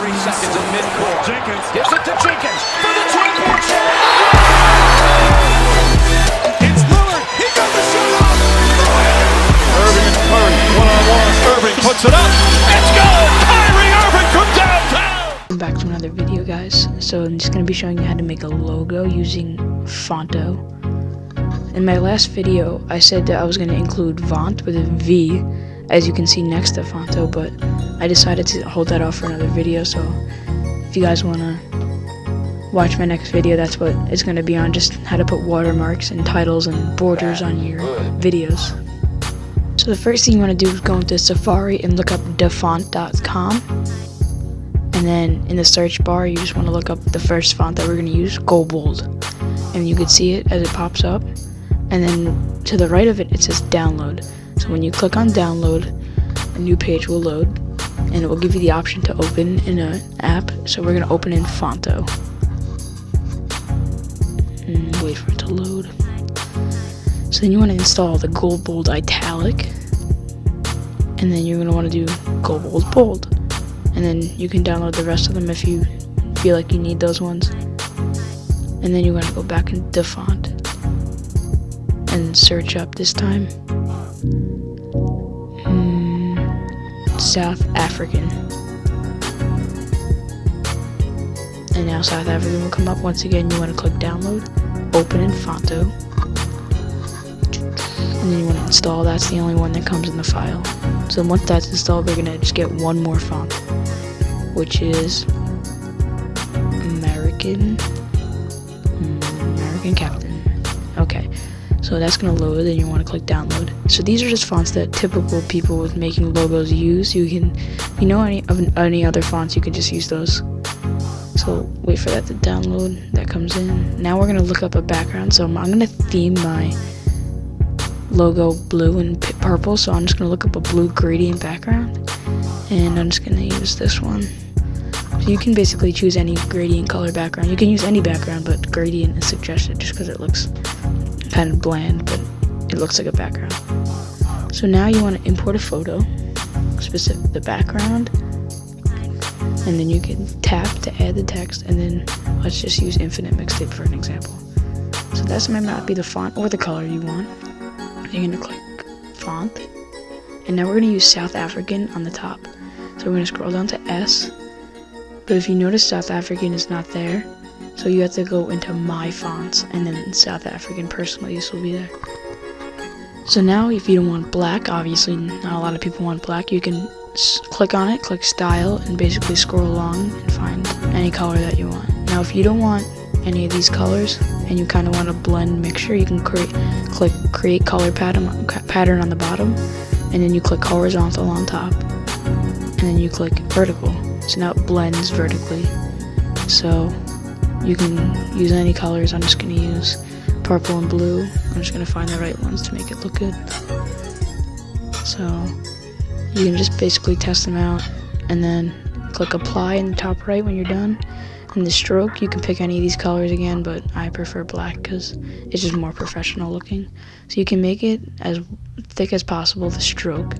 3 seconds in midcourt. Jenkins gives it to Jenkins for the championship. It's Lillard. He got the shot off. Irving and Curry, one-on-one. Irving puts it up. It's good. Kyrie Irving from downtown. Welcome back to another video, guys. So I'm just going to be showing you how to make a logo using Fonto. In my last video, I said that I was going to include Font with a V, as you can see next to Fonto, but I decided to hold that off for another video. So if you guys want to watch my next video, that's what it's going to be on, just how to put watermarks and titles and borders on your videos. So the first thing you want to do is go into Safari and look up dafont.com. And then in the search bar, you just want to look up the first font that we're going to use, Go Bold. And you can see it as it pops up. And then to the right of it, it says download. So when you click on download, a new page will load. And it will give you the option to open in an app. So we're going to open in Fonto. And wait for it to load. So then you want to install the Go Bold Italic. And then you're going to want to do Go Bold Bold. And then you can download the rest of them if you feel like you need those ones. And then you're going to go back into font and search up this time South African. And now South African will come up. Once again, you want to click download, open in Fonto, and then you want to install. That's the only one that comes in the file. So once that's installed, we're going to just get one more font, which is American Captain. Okay, so that's gonna load, and you want to click download. So these are just fonts that typical people with making logos use. You can, any other fonts, you can just use those. So wait for that to download. That comes in. Now we're gonna look up a background. So I'm gonna theme my logo blue and purple. So I'm just gonna look up a blue gradient background, and I'm just gonna use this one. So you can basically choose any gradient color background. You can use any background, but gradient is suggested just because it looks kind of bland, but it looks like a background. So now you want to import a photo, specific the background, and then you can tap to add the text, and then let's just use Infinite Mixtape for an example. So that's might not be the font or the color you want. You're going to click font, and now we're going to use South African on the top. So we're going to scroll down to S. But if you notice, South African is not there, so you have to go into My Fonts, and then South African personal use will be there. So now, if you don't want black, obviously not a lot of people want black, you can click on it, click Style, and basically scroll along and find any color that you want. Now, if you don't want any of these colors, and you kind of want a blend mixture, you can click Create Color Pattern on the bottom, and then you click Horizontal on top, and then you click Vertical. So now it blends vertically. So you can use any colors. I'm just going to use purple and blue. I'm just going to find the right ones to make it look good. So you can just basically test them out, and then click Apply in the top right when you're done. And the stroke, you can pick any of these colors again, but I prefer black because it's just more professional looking. So you can make it as thick as possible, the stroke,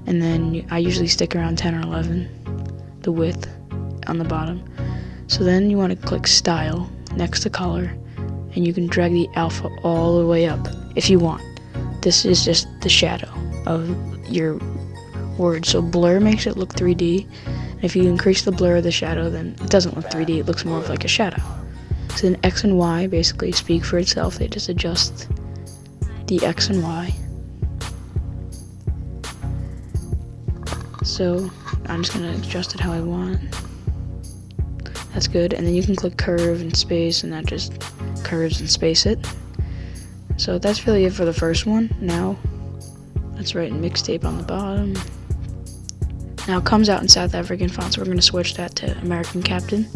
and then I usually stick around 10 or 11. The width on the bottom. So then you want to click Style next to Color, and you can drag the alpha all the way up if you want. This is just the shadow of your word. So blur makes it look 3D, and if you increase the blur of the shadow, then it doesn't look 3D, it looks more of like a shadow. So then X and Y basically speak for itself. They just adjust the X and Y. So I'm just going to adjust it how I want. That's good. And then you can click curve and space, and that just curves and space it. So that's really it for the first one. Now let's write Mixtape on the bottom. Now it comes out in South African font, so we're going to switch that to American Captain.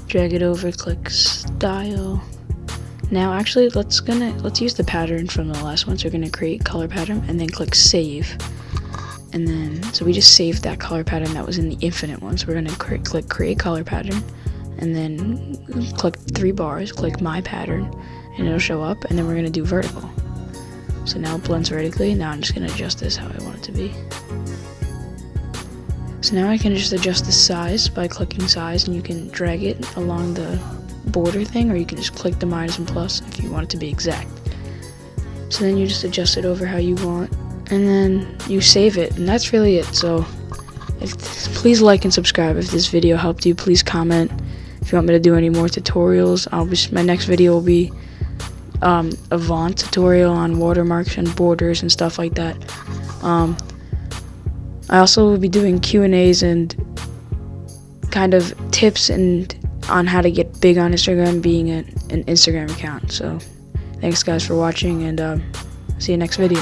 Drag it over, click Style. Now actually let's use the pattern from the last one. So we're going to create color pattern, and then click Save. And then, so we just saved that color pattern that was in the infinite one. So we're going to click Create Color Pattern, and then click 3 bars, click My Pattern, and it'll show up, and then we're going to do Vertical. So now it blends vertically. Now I'm just going to adjust this how I want it to be. So now I can just adjust the size by clicking size, and you can drag it along the border thing, or you can just click the minus and plus if you want it to be exact. So then you just adjust it over how you want, and then you save it, and that's really it. So please like and subscribe if this video helped you. Please comment if you want me to do any more tutorials. My next video will be a font tutorial on watermarks and borders and stuff like that. I also will be doing Q&As and kind of tips and on how to get big on Instagram, being an Instagram account. So thanks guys for watching, and see you next video.